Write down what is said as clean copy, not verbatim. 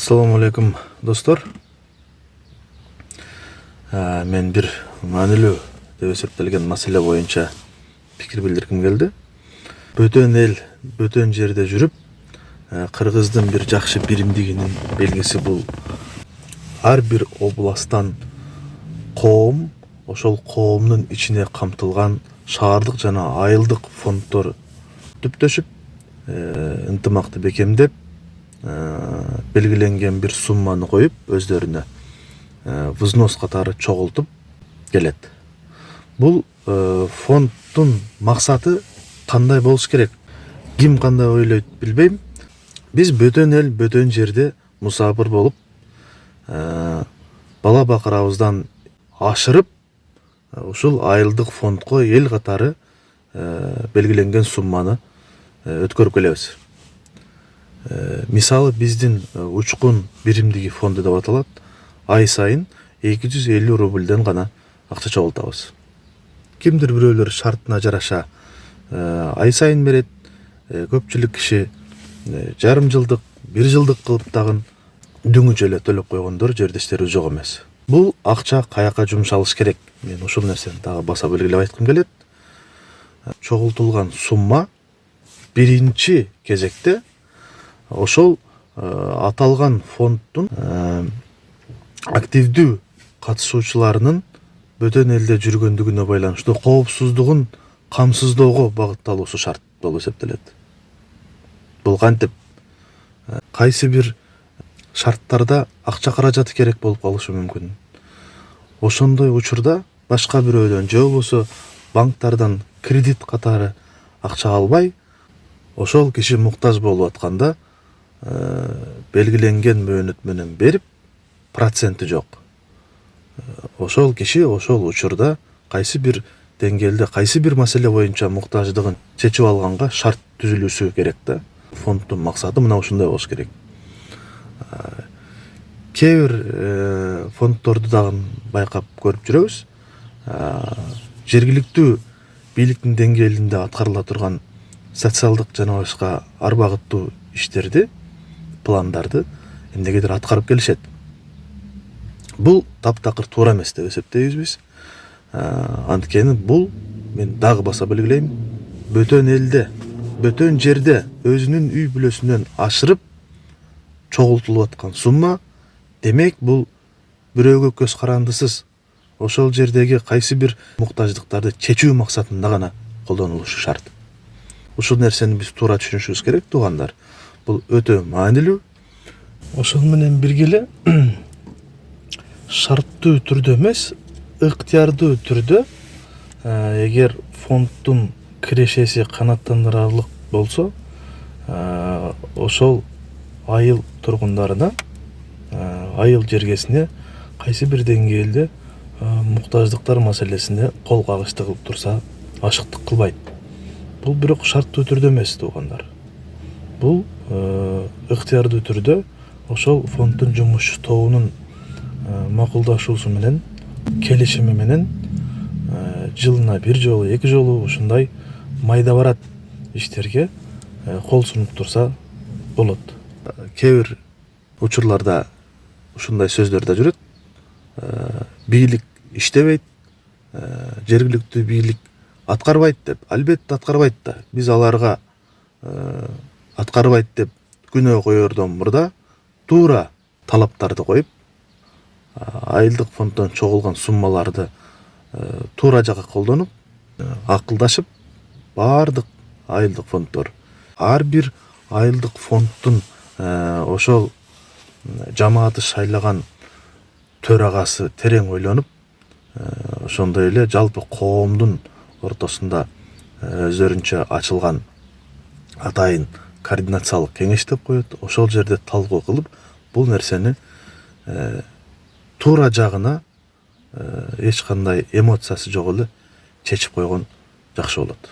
Assalamu alaikum dostlar. Men bir maanilүү деп эсептелген маселе боюнча пикир билдиргим келди. Бөтөн эл, бөтөн жерде жүрүп, кыргыздын бир жакшы биримдигинин белгиси бул ар бир областтан коом, ошол коомдун ичине камтылган шаардык жана айылдык фонддор түптөшүп, ынтымакты бекемдеп, белгиленген bir сумманы коюп, өздөрүнө взнос катары чогултуп келет. Бул фонддун максаты кандай болуш керек? Ким кандай ойлойт билбейм. Биз бөтөн эл, бөтөн жерде мусабыр болуп, бала бакырабыздан ашырып, ушул айылдык фондко эл катары белгиленген сумманы өткөрүп келебиз. Мисалы биздин учкун биримдиги фонду деп аталат. Ай сайын 250 рубльден гана акча чогултабыз. Кимдир бирөөлөр шартына жараша ай сайын берет, көпчүлүк киши жарым жылдык, бир жылдык кылып дагы дүңүчө эле төлөп койгондор жердештерибиз жок эмес. Бул акча каяка жумшалыш керек? Мен ушул нерсени дагы баса белгилеп айткым келет. Чогултулган сумма биринчи кезекте ошол аталган фонддун активдүү катышуучуларынын бөтөн элде жүргөндүгүнө байланыштуу коопсуздугун камсыздоого багытталуусу шарт болуп эсептелет. Бул кантип кайсы бир шарттарда акча каражаты керек болуп калышы мүмкүн. Ошондой учурда башка бирөөдөн же болбосо банктардан кредит катары акча албай, ошол киши муктаж болуп атканда белгиленген мөөнөт менен берип, проценти жок. Ошол киши ошол учурда кайсы бир деңгээлде, кайсы бир маселе боюнча муктаждыгын чечип алганга шарт түзүлүшү керек да. Фонддун максаты мына ушундай болуш керек. Кээ бир фонддорду дагы байкап көрүп жүрөбүз. Жергиликтүү бийликтин деңгээлинде аткарыла турган социалдык жана башка ар багыттуу иштерди, пландарды эмнегедир аткарып келишет. Бул таптакыр туура эмес деп эсептейбиз биз. Анткени бул, мен дагы баса белгилейм, бөтөн элде, бөтөн жерде өзүнүн үй бүлөсүнөн ашырып чогултулуп аткан сумма. Демек бул бирөөгө көз карандысыз ошол жердеги кайсы бир муктаждыктарды чечүү максатында гана колдонулушу шарт. Ушул нерсени биз туура түшүнүшүбүз керек, туугандар. Бул өтө маанилүү. Ошол менен бирге эле шарттуу түрдө эмес, ыктыярдуу түрдө эгер фонддун кирешеси канааттандырарлык болсо, ошол айыл тургундарына, айыл жергесине кайсы бир деңгээлде муктаждыктар маселесине кол кагышты кылып турса, ашыктык кылбайт. Бул бирок шарттуу түрдө эмес, туугандар. Бул ыктыярдуу түрдө ошол фонддун жумушчу тобунун макулдашуусу менен, келишими менен жылына бир жолу, эки жолу ушундай майда барат иштерге кол сунуп турса болот. Кээ бир учурларда ушундай сөздөр да жүрөт. Бийлик иштебейт, жергиликтүү бийлик аткарбайт деп. Албетте аткарбайт да. Биз аларга аткарбайт деп күнөө коердон мурда туура талаптарды коюп, айылдык фонддон чогулган суммаларды туура жакка колдонуп, акылдашып, баардык айылдык фонддор, ар бир айылдык фонддун ошол жамааты шайлаган төрагасы терең ойлонуп, ошондой эле жалпы коомдун ортосунда өздөрүнчө ачылган атайын координациялык кеңеш деп коет. Ошол жерде талкуу кылып, бул нерсени туура жагына эч кандай эмоциясы жок эле чечип койгон жакшы болот.